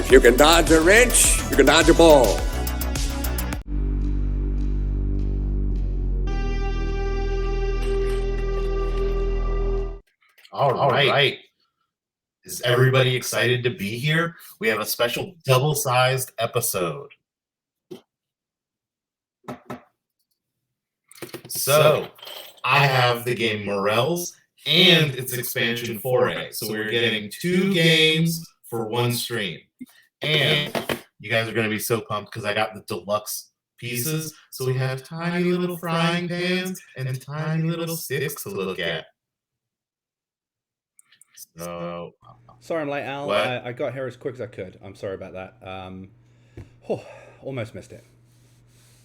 If you can dodge a wrench, you can dodge a ball. All right. Is everybody excited to be here? We have a special double-sized episode. So, I have the game Morels and its expansion Foray. So we're getting 2 games for 1 stream. And you guys are going to be so pumped because I got the deluxe pieces. So we have tiny little frying pans and tiny little sticks to look at. So, sorry I'm late, Al. What? I got here as quick as I could. I'm sorry about that. Almost missed it.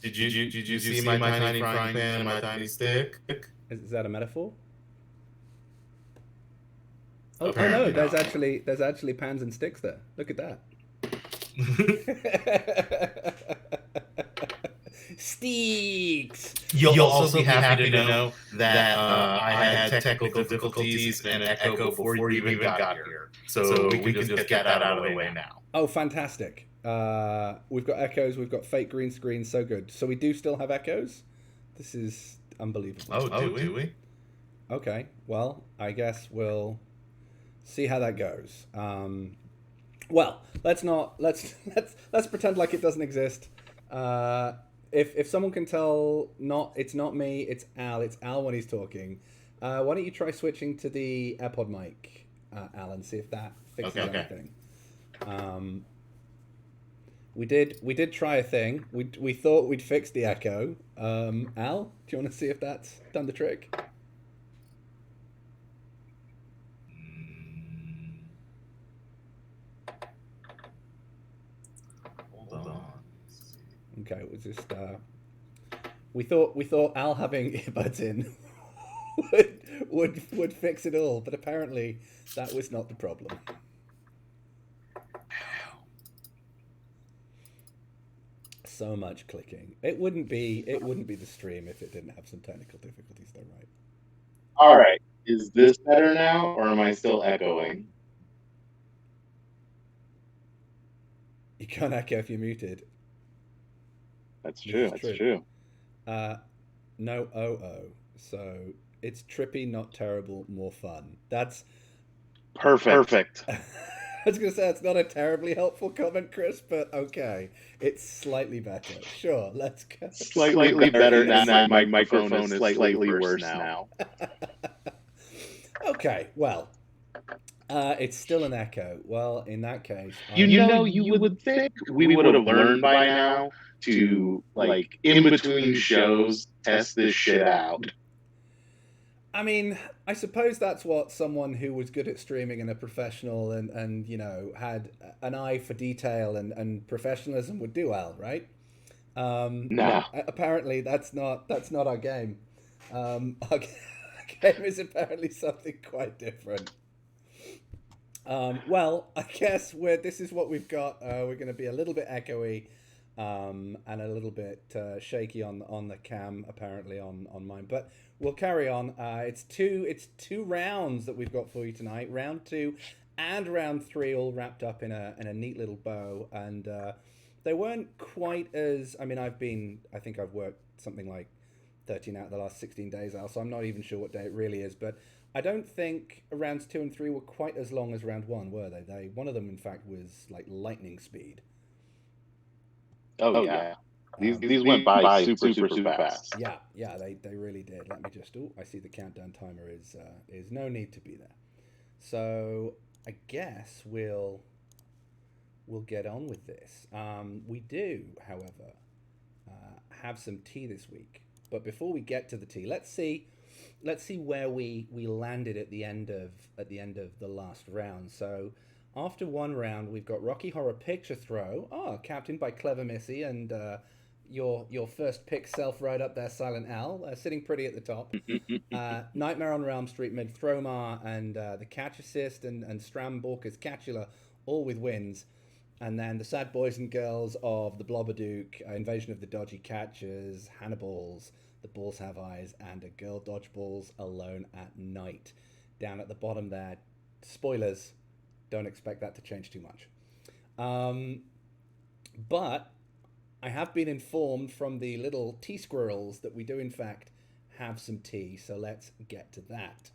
Did you see my tiny frying pan and my tiny stick? Is that a metaphor? Oh Apparently no, there's actually pans and sticks there. Look at that. Sticks. You'll also be happy to know that I had technical difficulties and an echo before you even got here. So we can just get that out of the way now. Oh, fantastic. We've got echoes, we've got fake green screens, so good. So we do still have echoes? This is unbelievable. Oh, do we? Okay, well, I guess we'll see how that goes. Well, let's pretend like it doesn't exist. If someone can tell, it's not me, it's Al. It's Al when he's talking. Why don't you try switching to the AirPod mic, Al, and see if that fixes anything. We did try a thing. We thought we'd fixed the echo. Al, do you want to see if that's done the trick? Hold on. Okay, it was just we thought Al having earbuds in would fix it all, but apparently that was not the problem. So much clicking. It wouldn't be the stream if it didn't have some technical difficulties, though, right? All right. Is this better now, or am I still echoing? You can't echo if you're muted. That's true. That's true. No oh. So it's trippy, not terrible, more fun. That's perfect. I was going to say, it's not a terribly helpful comment, Chris, but okay. It's slightly better. Sure, let's go. Slightly better, and my microphone is slightly worse now. Okay, well, it's still an echo. Well, in that case... You would think we would have learned by now to, like, in between shows, test this shit out. I mean, I suppose that's what someone who was good at streaming and a professional and had an eye for detail and professionalism would do, Al, right? No. Apparently, that's not our game. Our game is apparently something quite different. Well, I guess this is what we've got. We're going to be a little bit echoey and a little bit shaky on the cam, apparently on mine, but we'll carry on. It's two rounds that we've got for you tonight. Round 2 and round 3 all wrapped up in a neat little bow, and they weren't quite as. I mean, I think I've worked something like 13 out of the last 16 days, Al, so I'm not even sure what day it really is, but I don't think rounds 2 and 3 were quite as long as round 1, were they? One of them, in fact, was like lightning speed. Oh yeah. These went by super fast. Yeah, they really did. Let me just. Oh, I see the countdown timer is no need to be there. So I guess we'll get on with this. We do, however, have some tea this week. But before we get to the tea, let's see where we landed at the end of the last round. So after one round, we've got Rocky Horror Picture Throw, captained by Clever Missy, and your first pick self right up there, SilentAl, sitting pretty at the top. Nightmare on Elm Street, Mid-Thromar, and the Catchup and Stramborka's Catchula, all with wins. And then the Sad Boys and Girls of the Blobbadook, Invasion of the Dodgy Catchers, Hannibals, The Balls Have Eyes, and A Girl Dodgeballs Alone at Night. Down at the bottom there, spoilers, don't expect that to change too much. But I have been informed from the little tea squirrels that we do in fact have some tea. So let's get to that.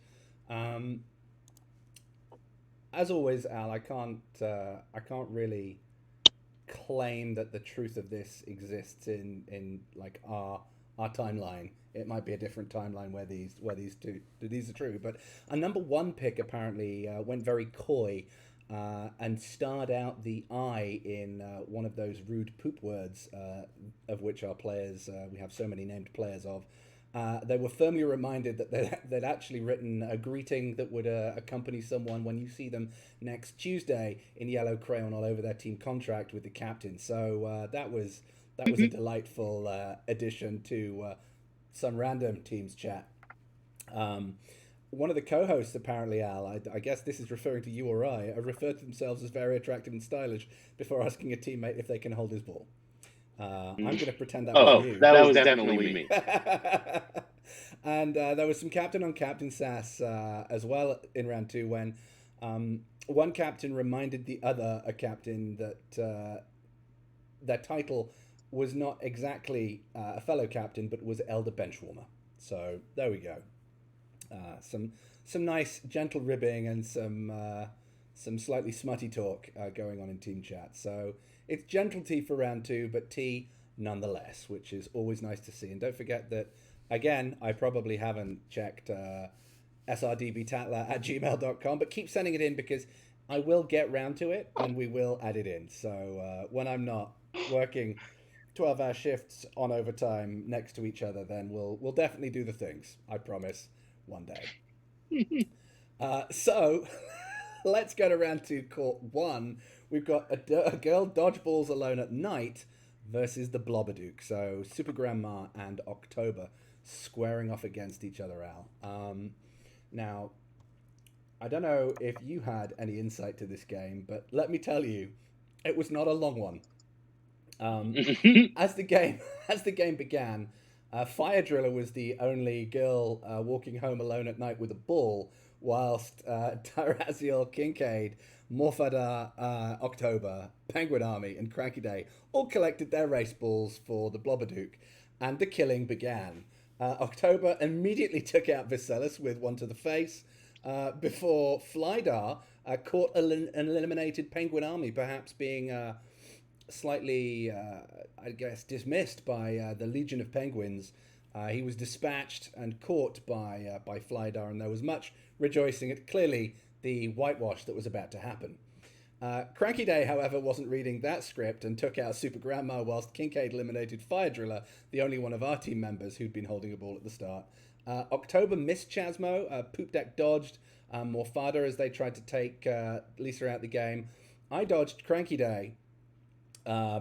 As always, Al, I can't really claim that the truth of this exists in like our timeline. It might be a different timeline where these are true. But a number one pick apparently went very coy and starred out the I in one of those rude poop words of which our players we have so many named players of. They were firmly reminded that they'd actually written a greeting that would accompany someone when you see them next Tuesday in yellow crayon all over their team contract with the captain. So that was a delightful addition to some random teams chat. One of the co-hosts, apparently, Al, I guess this is referring to you or I, referred to themselves as very attractive and stylish before asking a teammate if they can hold his ball. I'm going to pretend that was you. That was definitely me. And there was some captain on captain sass as well in round two when one captain reminded the other, a captain, that their title was not exactly a fellow captain, but was elder benchwarmer. So there we go. Some nice gentle ribbing and some slightly smutty talk going on in team chat. So it's gentle tea for round two, but tea nonetheless, which is always nice to see. And don't forget that, again, I probably haven't checked srdbtatler@gmail.com, but keep sending it in because I will get round to it and we will add it in. So when I'm not working 12-hour shifts on overtime next to each other, then we'll definitely do the things. I promise, one day. So let's go to round two, court one. We've got a girl dodgeballs alone at night versus the Blobberduke. So Super Grandma and October squaring off against each other, Al. Now, I don't know if you had any insight to this game, but let me tell you, it was not a long one. As the game began, Fire Driller was the only girl walking home alone at night with a ball, whilst Tyraziel, Kincaid, Morfadar, October, Penguin Army, and Cranky Day all collected their race balls for the Blobberduke, and the killing began. October immediately took out Viserys with one to the face, before Flydar caught and eliminated Penguin Army, perhaps being slightly, I guess, dismissed by the Legion of Penguins. He was dispatched and caught by Flydar, and there was much rejoicing at clearly the whitewash that was about to happen. Cranky Day, however, wasn't reading that script and took out Super Grandma, whilst Kincaid eliminated Fire Driller, the only one of our team members who'd been holding a ball at the start. October missed Chasmo, Poop Deck dodged Morfada as they tried to take Lisa out the game. I dodged Cranky Day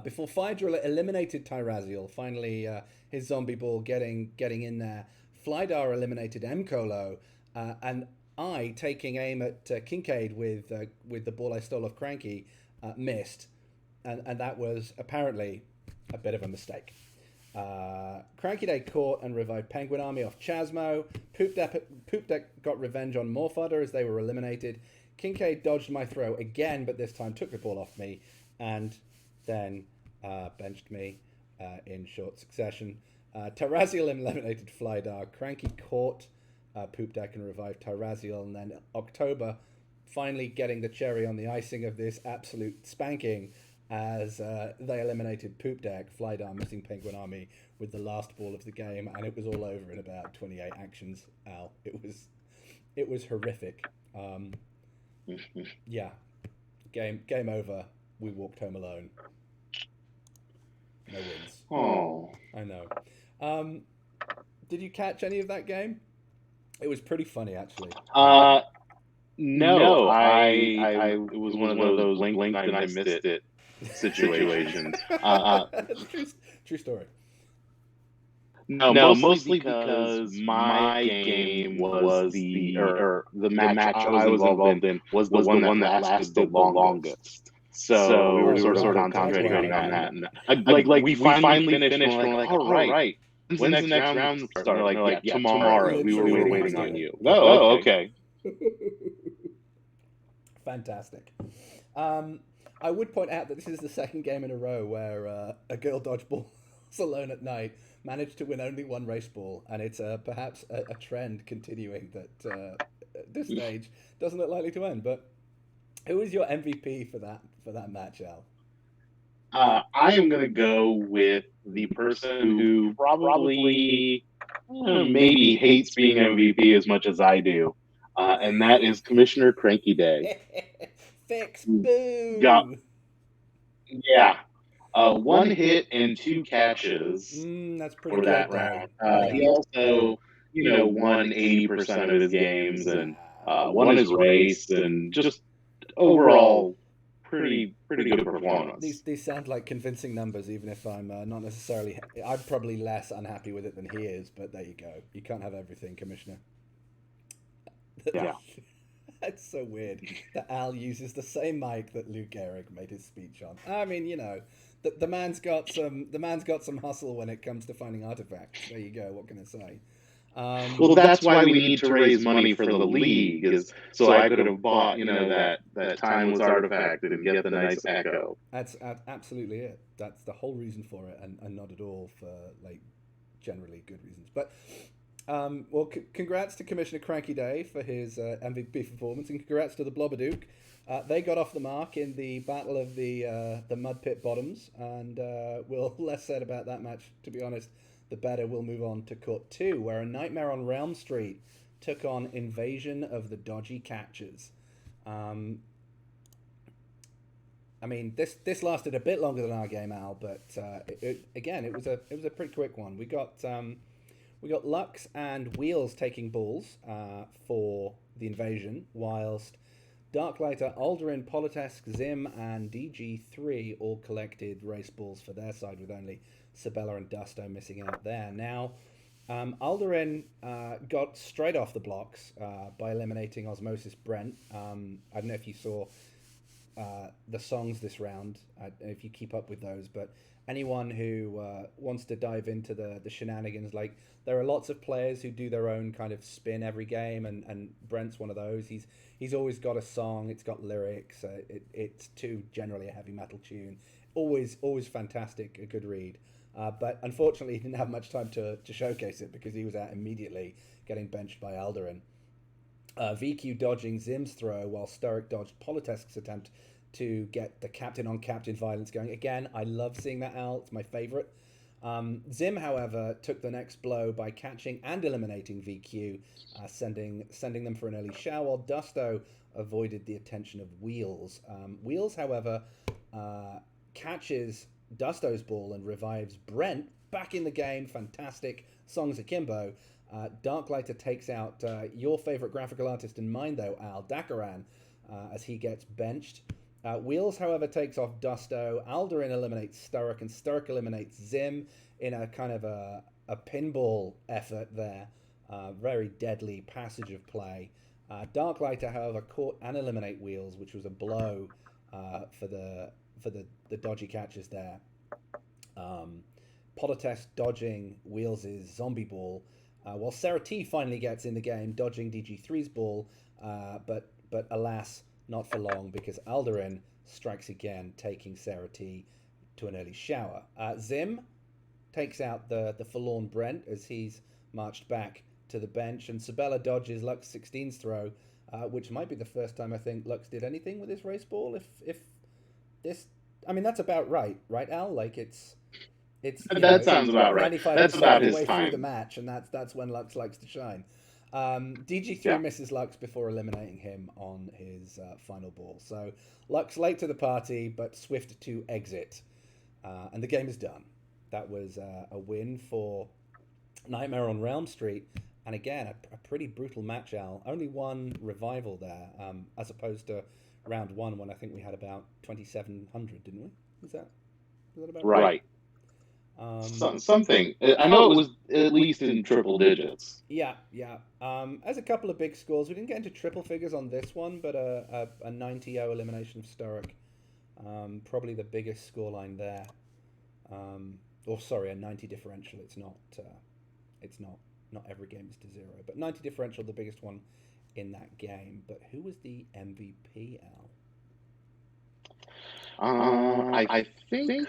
before Fire Driller eliminated Tyraziel, finally his zombie ball getting in there. Flydar eliminated M-Colo, and I, taking aim at Kincaid with the ball I stole off Cranky, missed, and that was apparently a bit of a mistake. Cranky Day caught and revived Penguin Army off Chasmo. Poop Deck got revenge on Morfada as they were eliminated. Kincaid dodged my throw again, but this time took the ball off me, and then benched me in short succession. Tyraziel eliminated Flydar. Cranky caught Poop Deck and revived Tyraziel, and then October finally getting the cherry on the icing of this absolute spanking as they eliminated Poop Deck, Flydar missing Penguin Army with the last ball of the game, and it was all over in about 28 actions, Al. It was horrific. Yeah. Game over. We walked home alone. No wins. Oh, I know. Did you catch any of that game? It was pretty funny, actually. no, I it was one of those blink and I missed it situations. True story. No, mostly because my game was the match I was involved in was the one that lasted the longest. So we were sort of concentrating on that. And like we finally finished and we're like, all right. When's the next round start? They're like, yeah, tomorrow. We were waiting on you. Oh, okay. Fantastic. I would point out that this is the second game in a row where a girl dodgeball alone at night managed to win only one race ball, and it's perhaps a trend continuing that at this stage doesn't look likely to end. But who is your MVP for that match, Al? I am going to go with the person who probably maybe hates being MVP as much as I do, and that is Commissioner Cranky Day. Fix boo. Got yeah, one hit and two catches That's pretty for good, that though. round. Yeah. He also, won 80% of his games and won his race, and just overall pretty good performance. These sound like convincing numbers, even if I'm not necessarily. I'm probably less unhappy with it than he is, but there you go. You can't have everything, Commissioner. Yeah. It's so weird that Al uses the same mic that Lou Gehrig made his speech on. I mean, the man's got some hustle when it comes to finding artifacts. There you go. What can I say? Well, that's why we need to raise money for the league, is so I could have bought, that timeless artifact and get the nice echo. That's absolutely it. That's the whole reason for it, and not at all for like generally good reasons. But well, congrats to Commissioner Cranky Day for his MVP performance, and congrats to the Blobberduke. They got off the mark in the battle of the Mud Pit Bottoms, and we'll less said about that match, to be honest, the better. We'll move on to Court 2, where a Nightmare on Realm Street took on Invasion of the Dodgy Catchers. I mean, this lasted a bit longer than our game, Al, but it was a pretty quick one. We got Lux and Wheels taking balls for the Invasion, whilst Darklighter, Aldurin, Politesk, Zim, and DG3 all collected race balls for their side, with only Sabella and Dusto missing out there. Now, Aldurin got straight off the blocks by eliminating Osmosis Brent. I don't know if you saw the songs this round, if you keep up with those, but anyone who wants to dive into the shenanigans, like, there are lots of players who do their own kind of spin every game, and Brent's one of those. He's always got a song, it's got lyrics, it's generally a heavy metal tune, always fantastic, a good read. But unfortunately, he didn't have much time to showcase it because he was out immediately, getting benched by Aldurin. VQ dodging Zim's throw, while Sturrock dodged Politesk's attempt to get the captain-on-captain violence going. Again, I love seeing that, Al. It's my favourite. Zim, however, took the next blow by catching and eliminating VQ, sending them for an early shower, while Dusto avoided the attention of Wheels. Wheels, however, catches Dusto's ball and revives Brent back in the game. Fantastic songs akimbo. Darklighter takes out your favorite graphical artist and mine, though, Al Dakaran, as he gets benched. Wheels, however, takes off Dusto. Aldurin eliminates Sturrock, and Sturrock eliminates Zim in a kind of a pinball effort there. Very deadly passage of play. Darklighter, however, caught and eliminate Wheels, which was a blow for the dodgy catches there. Politest dodging Wheels' zombie ball, while Sarah T finally gets in the game, dodging DG3's ball, but alas, not for long, because Aldurin strikes again, taking Sarah T to an early shower. Zim takes out the forlorn Brent as he's marched back to the bench, and Sabella dodges Lux 16's throw, which might be the first time I think Lux did anything with his race ball. If this, I mean, that's about right, Al? Like, it's that sounds about right. That's about his way time through the match, and that's when Lux likes to shine. DG3 misses Lux before eliminating him on his final ball. So Lux late to the party, but swift to exit. And the game is done. That was a win for Nightmare on Realm Street. And again, a pretty brutal match, Al. Only one revival there, as opposed to round one, when I think we had about 2,700, didn't we? Was that about right? Something. I know it was at least in triple digits. Yeah. As a couple of big scores, we didn't get into triple figures on this one, but a 90-0 elimination of Sturrock, probably the biggest scoreline there. Or sorry, a 90 differential. It's not every game is to 0, but 90 differential, the biggest one in that game. But who was the MVP, Al? I think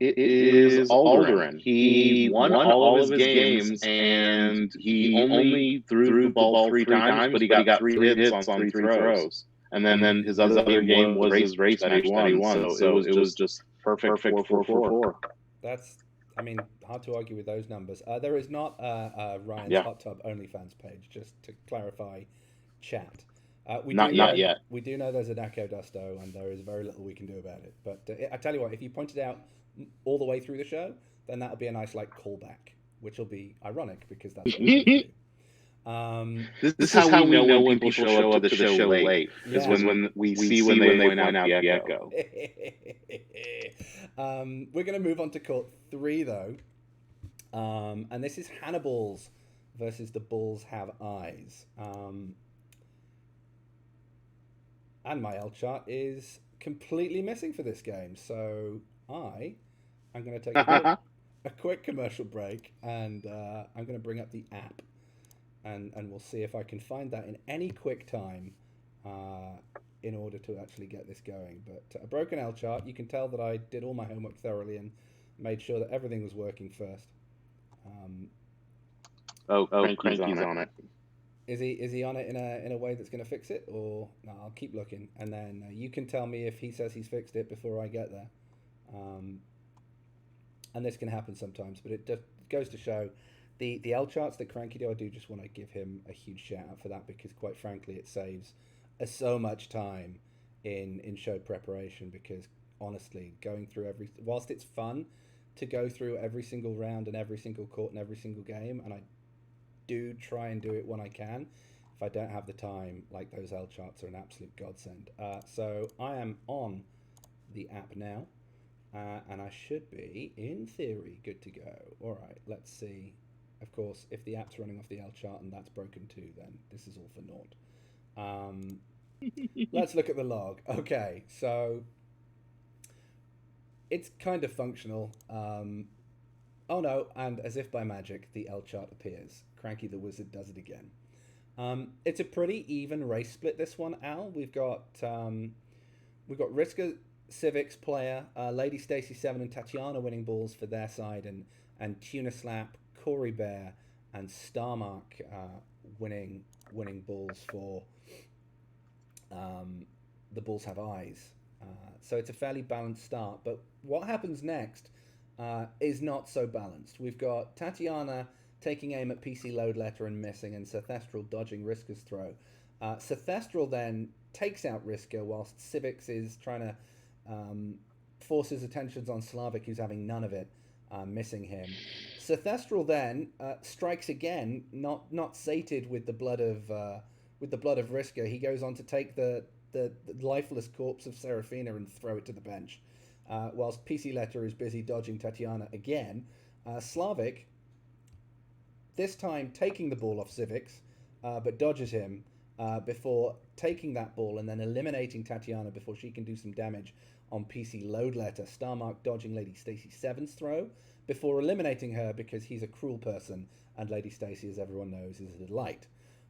it is Alderaan. He won all of his games, and he only threw the ball 3 times, but he got 3 hits on 3 throws. And then his other game was his race match that he won. So it was just perfect 4-4-4. That's, I mean, hard to argue with those numbers. There is not Ryan's Yeah. Hot Tub OnlyFans page, just to clarify, chat. Not yet. We do know there's an Echo Dusto, and there is very little we can do about it. But I tell you what, if you point it out all the way through the show, then that'll be a nice callback, which will be ironic because that's what we do. This is how we know when people show up to the show late. Is when we see when they point out the echo. We're going to move on to court 3, though. And this is Hannibal's versus The Bulls Have Eyes. And my L chart is completely missing for this game. So I'm going to take a quick commercial break, and I'm going to bring up the app. And we'll see if I can find that in any quick time in order to actually get this going. But a broken L chart, you can tell that I did all my homework thoroughly and made sure that everything was working first. Cranky's on it. Is he on it in a way that's going to fix it, or no? I'll keep looking, and then you can tell me if he says he's fixed it before I get there. And this can happen sometimes, but it just goes to show the L charts that Cranky do. I do just want to give him a huge shout out for that, because quite frankly, it saves so much time in show preparation. Because honestly, going through whilst it's fun to go through every single round and every single court and every single game, and I do try and do it when I can, if I don't have the time, like, those L charts are an absolute godsend. So I am on the app now, and I should be, in theory, good to go. All right, let's see. Of course, if the app's running off the L chart and that's broken too, then this is all for naught. Let's look at the log. Okay, so it's kind of functional. Oh no, and as if by magic, the L chart appears. Cranky the Wizard does it again. It's a pretty even race split, this one, Al. We've got Riska Civics player, Lady Stacy 7 and Tatiana winning balls for their side, and Tuna Slap, Corey Bear, and Starmark winning balls for the Bulls Have Eyes. So it's a fairly balanced start, but what happens next is not so balanced. We've got Tatiana taking aim at PC Load Letter and missing, and Sethestral dodging Riska's throw. Sethestral then takes out Riska, whilst Civics is trying to force his attentions on Slavic, who's having none of it, missing him. Sethestral then strikes again, not sated with the blood of Riska. He goes on to take the lifeless corpse of Serafina and throw it to the bench. Whilst PC Letter is busy dodging Tatiana again. Slavic, this time taking the ball off Civics, but dodges him before taking that ball and then eliminating Tatiana before she can do some damage on PC Load Letter. Starmark dodging Lady Stacy 7's throw before eliminating her because he's a cruel person, and Lady Stacy, as everyone knows, is a delight.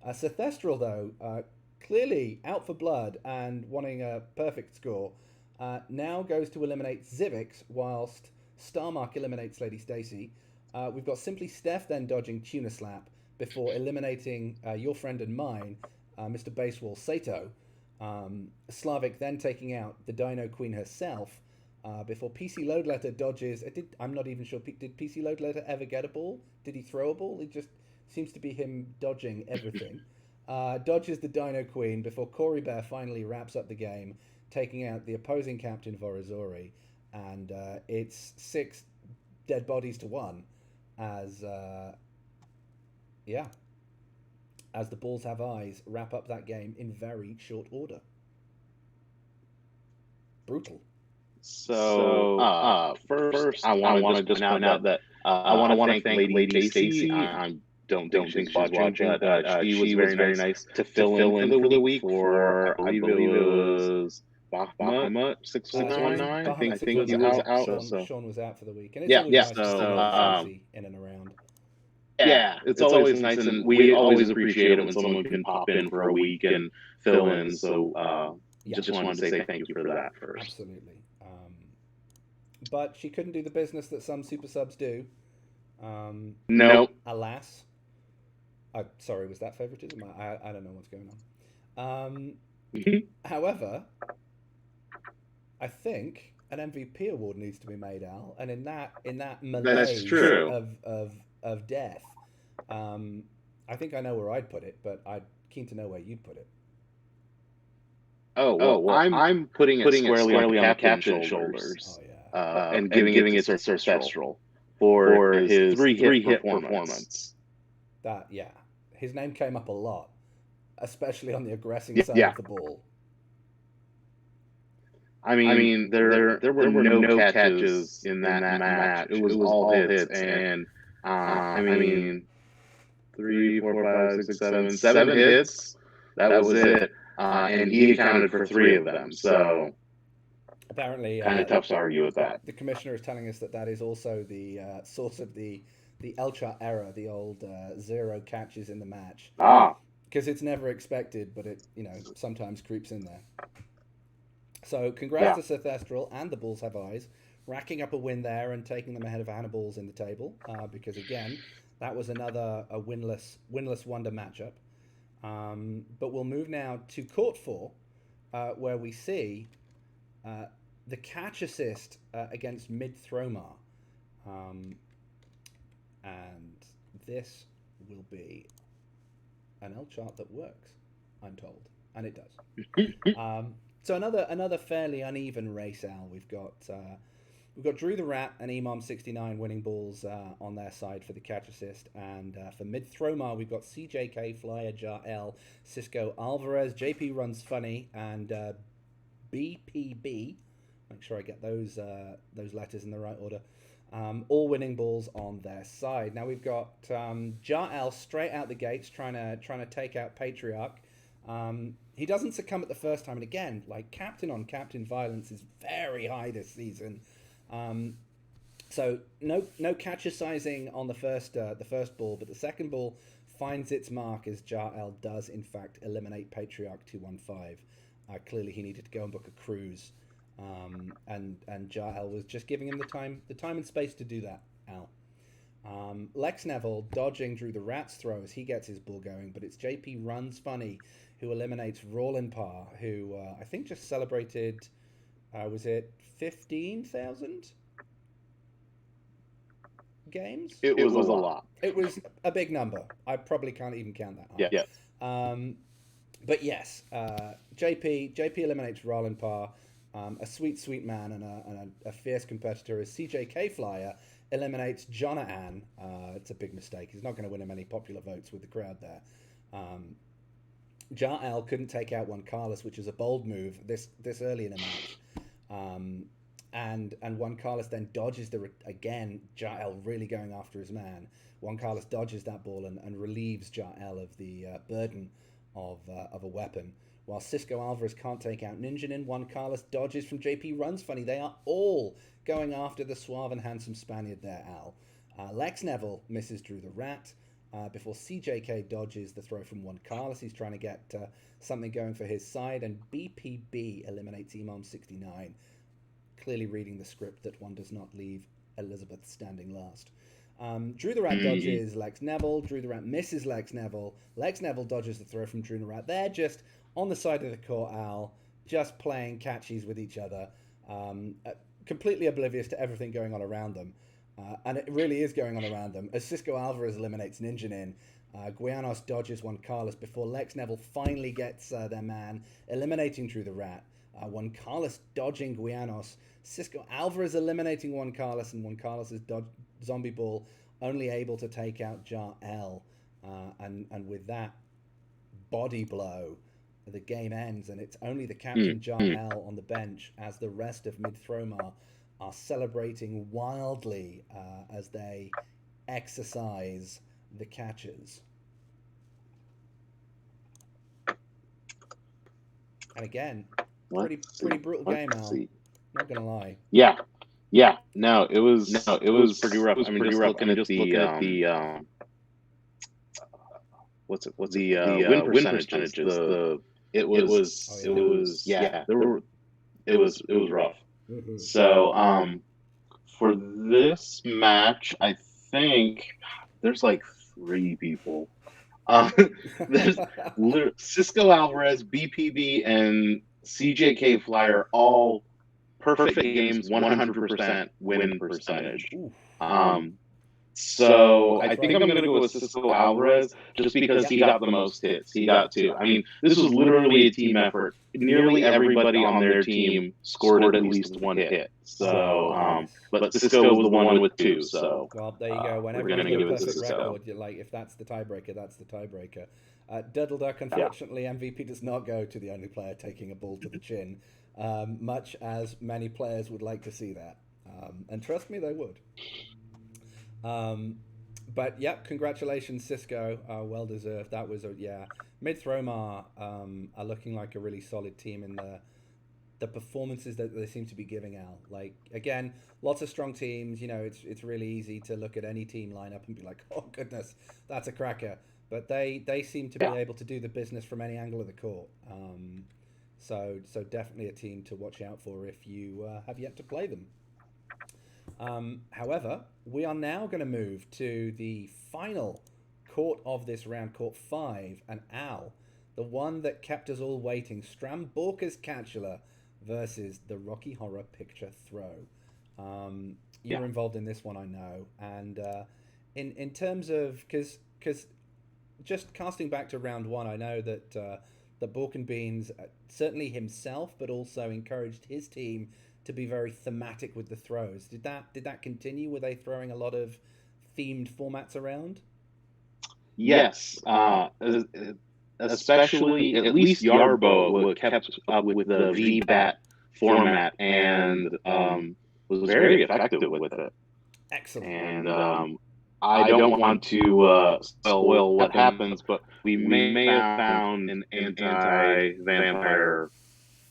Sethestral, though, clearly out for blood and wanting a perfect score, now goes to eliminate Civics, whilst Starmark eliminates Lady Stacy. We've got Simply Steph then dodging Tuna Slap before eliminating your friend and mine, Mr. Basewall Sato. Slavic then taking out the Dino Queen herself before PC Load Letter dodges. I'm not even sure. Did PC Load Letter ever get a ball? Did he throw a ball? It just seems to be him dodging everything. Dodges the Dino Queen before Corey Bear finally wraps up the game, taking out the opposing captain Vorazori, and it's 6 dead bodies to 1 as the Bulls Have Eyes wrap up that game in very short order. Brutal. So first, I want to just point out that I want to thank Lady Stacy. I don't think she's watching, but she was very nice to fill in for the week for, I believe it was Bahamut 619. I think he was out. Sean was out for the week, and it's always nice to see in and around. Yeah, it's always nice, and we always appreciate it when someone can pop in for a week and fill in. So just wanted to say thank you for that first. Absolutely. but she couldn't do the business that some super subs do. Nope. Alas. Sorry, was that favoritism? I don't know what's going on. However, I think an MVP award needs to be made, Al, and in that malaise of death, I think I know where I'd put it, but I'm keen to know where you'd put it. Well, I'm putting it squarely on the captain's shoulders. Oh yeah. And giving it to Thestral for his three-hit performance. That, yeah. His name came up a lot, especially on the aggressing side of the ball. I mean, there were no catches in that match. It was all hits, and I mean, 3, 4, 5, 6, 7 hits. That was it, and he accounted for 3 of them. So apparently, kind of tough to argue with that. The commissioner is telling us that is also the source of the Elchart error, the old 0 catches in the match. Because it's never expected, but it sometimes creeps in there. So congrats to Sir Thestral and the Bulls Have Eyes, racking up a win there and taking them ahead of Hannibal's in the table. Because again, that was another winless wonder matchup. But we'll move now to Court 4, where we see the catch assist against Mid Thromar. And this will be an Elchart that works, I'm told, and it does. So another fairly uneven race, Al. We've got Drew the Rat and Imam69 winning balls on their side for the catch assist, and for Mid Thromar we've got CJK, Flyer, Jar-L, Cisco Alvarez, JP Runs Funny, and BPB. Make sure I get those letters in the right order. All winning balls on their side. Now we've got Jar-L straight out the gates trying to take out Patriarch. He doesn't succumb at the first time, and again, like captain on captain violence is very high this season. So no catcher sizing on the first ball, but the second ball finds its mark as Jar-L does in fact eliminate Patriarch 215. Clearly he needed to go and book a cruise. And Jar-L was just giving him the time and space to do that, Al. Lex Neville dodging Drew the Rat's throw as he gets his ball going, but it's JP Runs Funny who eliminates Roland Parr, who I think just celebrated, was it 15,000 games? It was a lot. It was a big number. I probably can't even count that high. Yeah. But yes, JP eliminates Roland Parr. A sweet man and a fierce competitor is CJK Flyer eliminates Jonathan. It's a big mistake. He's not going to win him any popular votes with the crowd there. Jar-L couldn't take out Juan Carlos, which is a bold move this early in a match. And Juan Carlos then dodges again. Jar-L really going after his man. Juan Carlos dodges that ball and relieves Jar-L of the burden of a weapon. While Cisco Alvarez can't take out Ninjanin, Juan Carlos dodges from JP Runs Funny. They are all going after the suave and handsome Spaniard there, Al. Lex Neville misses Drew the Rat before CJK dodges the throw from Juan Carlos. He's trying to get something going for his side, and BPB eliminates Imam69, clearly reading the script that one does not leave Elizabeth standing last. Drew the Rat dodges Lex Neville. Drew the Rat misses Lex Neville. Lex Neville dodges the throw from Drew the Rat. They're just on the side of the court, Al, just playing catchies with each other, completely oblivious to everything going on around them. And it really is going on around them. As Cisco Alvarez eliminates Ninjanin, Guianos dodges Juan Carlos before Lex Neville finally gets their man, eliminating Drew the Rat. Juan Carlos dodging Guianos. Cisco Alvarez eliminating Juan Carlos, and Juan Carlos' zombie ball only able to take out Jar-L. And with that body blow, the game ends, and it's only the captain Jar-L on the bench as the rest of Mid Thromar are celebrating wildly as they exercise the catchers. And again, pretty brutal game, Al. Not gonna lie. Yeah. No, it was pretty rough. I mean, just looking at the what's the win percentages. It was rough. Mm-hmm. So For this match, I think there's like 3 people. Uh, there's Cisco Alvarez, BPB, and CJK Flyer, all perfect games, 100% win percentage. Ooh. So I think I'm going to go with Cisco Alvarez just because he got the most hits. He got 2. I mean, this was literally a team effort. Nearly everybody on their team scored at least 1 hit. So, but Cisco was the one with 2. So, well, there you go. Whenever we're going to you give get a it to perfect Cisco. record, you're like, if that's the tiebreaker, that's the tiebreaker. Duddle Duck, unfortunately, MVP does not go to the only player taking a ball to the chin, much as many players would like to see that. And trust me, they would. But yeah, congratulations, Cisco. Well deserved. That was Mid Thromar are looking like a really solid team in the performances that they seem to be giving out. Like, again, lots of strong teams. You know, it's really easy to look at any team lineup and be like, oh goodness, that's a cracker. But they seem to be able to do the business from any angle of the court. So definitely a team to watch out for if you have yet to play them. However, we are now going to move to the final court of this round, court 5, and Al, the one that kept us all waiting, Stramborka's Catchup versus the Rocky Horror Picture Throw. You're involved in this one, I know, and in terms of because just casting back to round 1, I know that that Bork and Beans certainly himself, but also encouraged his team to be very thematic with the throws. Did that continue? Were they throwing a lot of themed formats around? Yes, especially at least Yarbo kept up with the VBAT format and was very effective with it. Excellent. And I don't want to spoil what happens, but we may have found an anti-vampire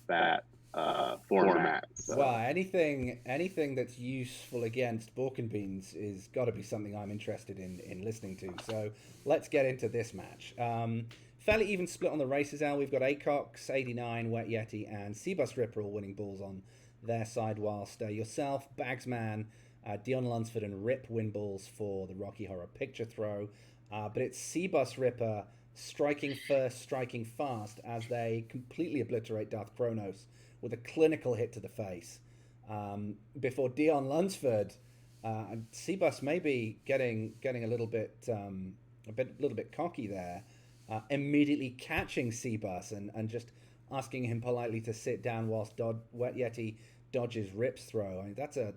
bat format. So. Well, anything that's useful against Bork and Beans is got to be something I'm interested in listening to. So let's get into this match. Fairly even split on the races, Al. We've got Acox, 89, Wet Yeti, and Seabus Ripper all winning balls on their side, whilst yourself, Bagsman, Dion Lunsford, and Rip win balls for the Rocky Horror Picture Throw. But it's Seabus Ripper striking first, striking fast as they completely obliterate Darth Kronos with a clinical hit to the face. Before Dion Lunsford, Seabus maybe getting a little bit cocky there, immediately catching Seabus and just asking him politely to sit down whilst Wet Yeti dodges Rip's throw. I mean, that's a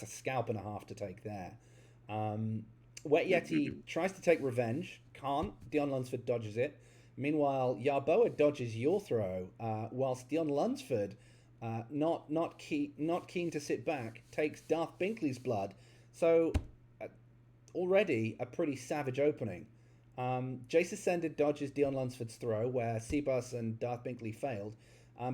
scalp and a half to take there. Wet Yeti tries to take revenge, can't. Dion Lunsford dodges it. Meanwhile, Yarboa dodges your throw, whilst Dion Lunsford, not keen to sit back, takes Darth Binkley's blood. So, already a pretty savage opening. Jace Ascended dodges Dion Lunsford's throw, where Seabus and Darth Binkley failed,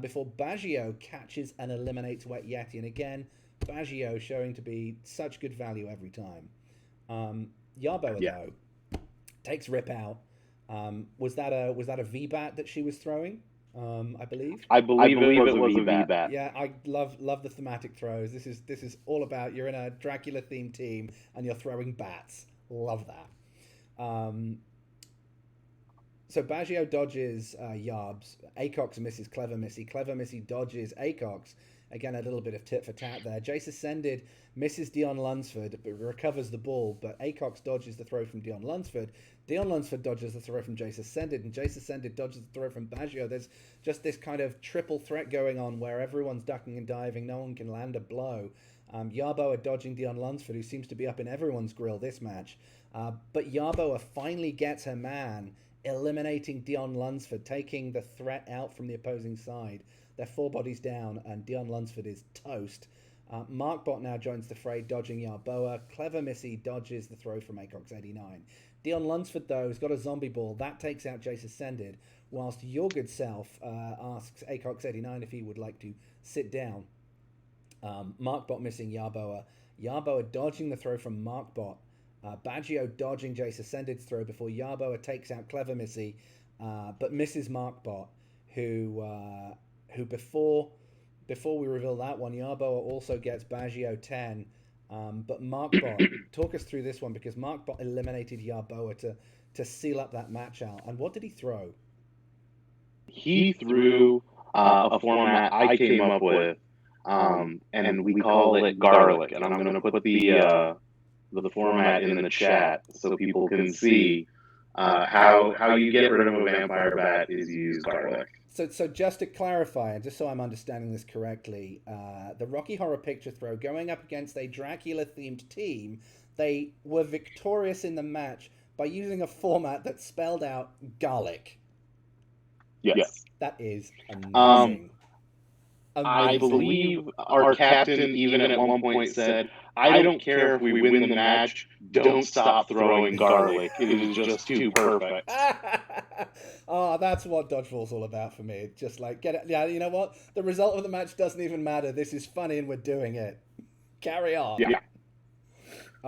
before Baggio catches and eliminates Wet Yeti. And again, Baggio showing to be such good value every time. Yarboa, though, takes Rip out. Was that a VBAT that she was throwing? I believe. I believe it was a VBAT. Yeah, I love the thematic throws. This is all about you're in a Dracula themed team and you're throwing bats. Love that. So Baggio dodges Yarbs. Acox misses Clever Missy. Clever Missy dodges Acox. Again, a little bit of tit for tat there. Jace Ascended misses Dion Lunsford, but recovers the ball. But Acox dodges the throw from Dion Lunsford. Dion Lunsford dodges the throw from Jace Ascended, and Jace Ascended dodges the throw from Baggio. There's just this kind of triple threat going on where everyone's ducking and diving. No one can land a blow. Yarboa dodging Dion Lunsford, who seems to be up in everyone's grill this match. But Yarboa finally gets her man, eliminating Dion Lunsford, taking the threat out from the opposing side. They're 4 bodies down, and Dion Lunsford is toast. Markbot now joins the fray, dodging Yarboa. Clever Missy dodges the throw from Acox 89. Dion Lunsford, though, has got a zombie ball. That takes out Jace Ascended, whilst your good self asks Acox 89 if he would like to sit down. Markbot missing Yarboa. Yarboa dodging the throw from Markbot. Baggio dodging Jace Ascended's throw before Yarboa takes out Clever Missy, but misses Markbot, who before before we reveal that one, Yarboa also gets Baggio 10. But Markbot, talk us through this one, because Markbot eliminated Yarboa to seal up that match out. And what did he throw? He threw a format I came up with, and we call it garlic. And I'm going to put the format in the chat so people can see how you get rid of a vampire bat is you use garlic. So just to clarify, and just so I'm understanding this correctly, the Rocky Horror Picture Throw going up against a Dracula-themed team, they were victorious in the match by using a format that spelled out garlic. Yes. That is amazing. I believe our captain even at one point said, I don't care if we win the match, don't stop throwing garlic. It is just too perfect. Oh, that's what Dodgeball's all about for me. It's just like, get it. Yeah, you know what? The result of the match doesn't even matter. This is funny and we're doing it. Carry on. Yeah.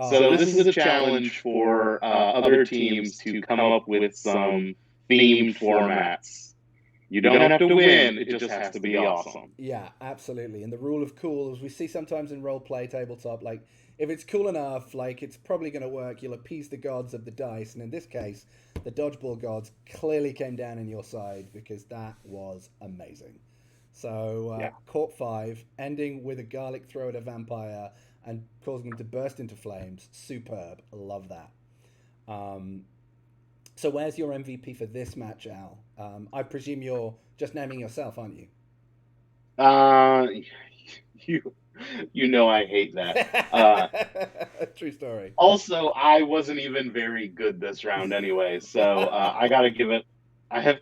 So this is a challenge for other teams to come up with some themed formats. You don't have to win, it just has to be awesome. Yeah, absolutely. And the rule of cool, as we see sometimes in role-play tabletop, like, if it's cool enough, like, it's probably going to work. You'll appease the gods of the dice. And in this case, the Dodgeball gods clearly came down in your side, because that was amazing. So, Corp 5, ending with a garlic throw at a vampire and causing him to burst into flames. Superb. Love that. So where's your MVP for this match, Al? I presume you're just naming yourself, aren't you? You know I hate that. True story. Also, I wasn't even very good this round anyway, so I have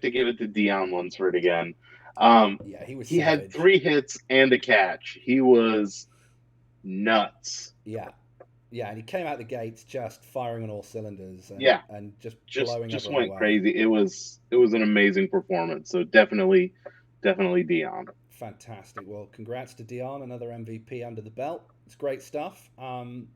to give it to Dion Lunsford again. Yeah, he had 3 hits and a catch. He was nuts. Yeah, and he came out the gates just firing on all cylinders. And, and just blowing just everyone went away. crazy. It was an amazing performance. So definitely Dion. Fantastic. Well, congrats to Dion, another MVP under the belt. It's great stuff. And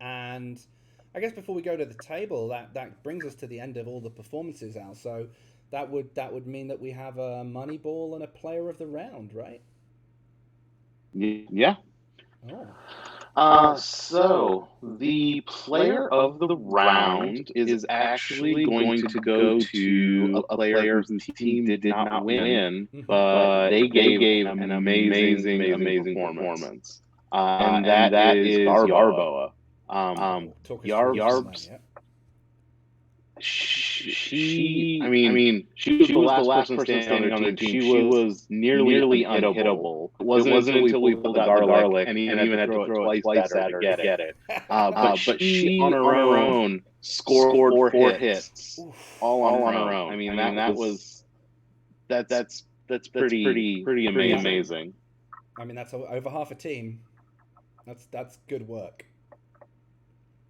I guess before we go to the table, that brings us to the end of all the performances, Al. So that would mean that we have a money ball and a player of the round, right? Yeah. So the player of the round is actually going to go to a player whose team did not win, but they gave an amazing performance. And that is Yarboa. Yarb's. She was the last person standing on the team. She was nearly unhittable. It wasn't until we pulled out the garlic and even had to throw it twice at her to get it. But she on her own scored 4 hits, all on her own. I mean, that's pretty amazing. I mean, that's over half a team. That's good work.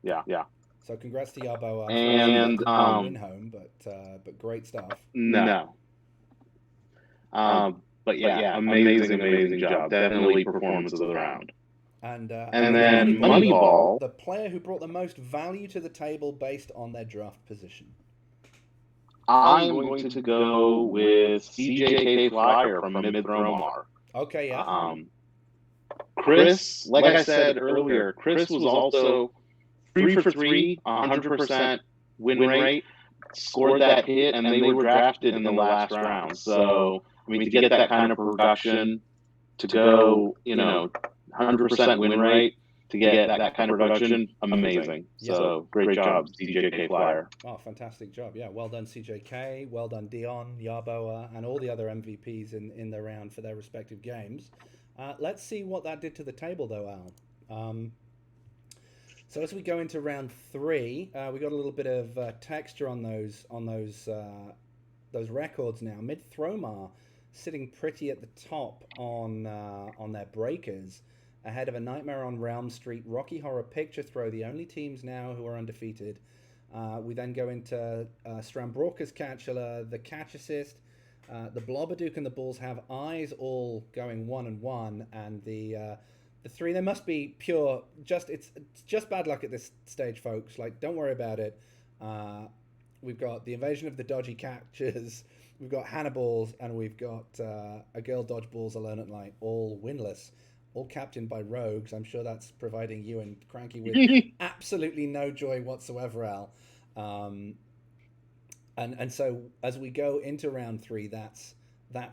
Yeah. So congrats to Yarboa. And win home, but great stuff. No. But yeah, amazing job. Definitely performance of the round. And then Moneyball, the player who brought the most value to the table based on their draft position. I'm going to go with CJK Flyer from Mid-Thromar. Okay, yeah. Chris, like I said earlier, Chris was also 3 for 3, 100% win rate, scored that hit, and they were drafted in the last round. So, I mean, to get that kind of production, to go, 100% win rate, to get that kind of production, amazing. Yeah. So, great job, CJK Flyer. Oh, fantastic job. Yeah, well done, CJK. Well done, Dion, Yarboa, and all the other MVPs in the round for their respective games. Let's see what that did to the table, though, Al. So as we go into round 3, we got a little bit of texture on those records now. Mid-Thromar sitting pretty at the top on their breakers, ahead of A Nightmare on Realm Street, Rocky Horror Picture Throw, the only teams now who are undefeated. We then go into Strambroka's Catchula, the Catch Assist, the Blobadook and the Bulls Have Eyes all going 1-1, and the 3, there must be pure, it's just bad luck at this stage, folks. Like, don't worry about it. We've got the Invasion of the Dodgy Catchers we've got Hannibal's, and we've got a girl Dodgeball's Alone at Night, all winless, all captained by rogues. I'm sure that's providing you and Cranky with absolutely no joy whatsoever, Al. And so as we go into round 3, that's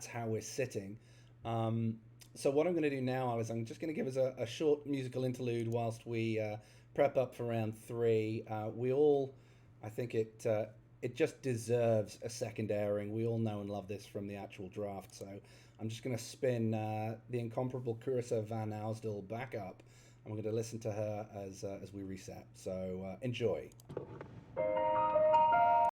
how we're sitting. So what I'm going to do now is I'm just going to give us a short musical interlude whilst we prep up for round 3. We all, I think it just deserves a second airing. We all know and love this from the actual draft. So I'm just going to spin the incomparable Carissa Van Ousdal back up, and we're going to listen to her as we reset. So enjoy.